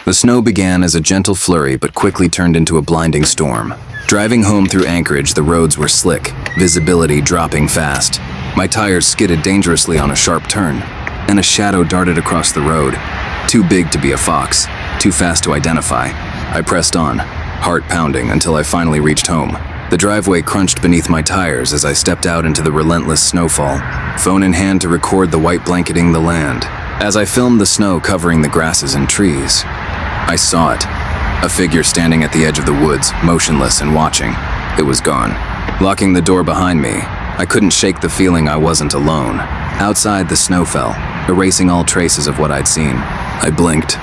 The snow began as a gentle flurry but quickly turned into a blinding storm. Driving home through Anchorage, the roads were slick, visibility dropping fast. My tires skidded dangerously on a sharp turn, and a shadow darted across the road. Too big to be a fox, too fast to identify. I pressed on, heart pounding, until I finally reached home. The driveway crunched beneath my tires as I stepped out into the relentless snowfall, phone in hand to record the white blanketing the land. As I filmed the snow covering the grasses and trees, I saw it. A figure standing at the edge of the woods, motionless and watching. It was gone. Locking the door behind me, I couldn't shake the feeling I wasn't alone. Outside, the snow fell, erasing all traces of what I'd seen. I blinked,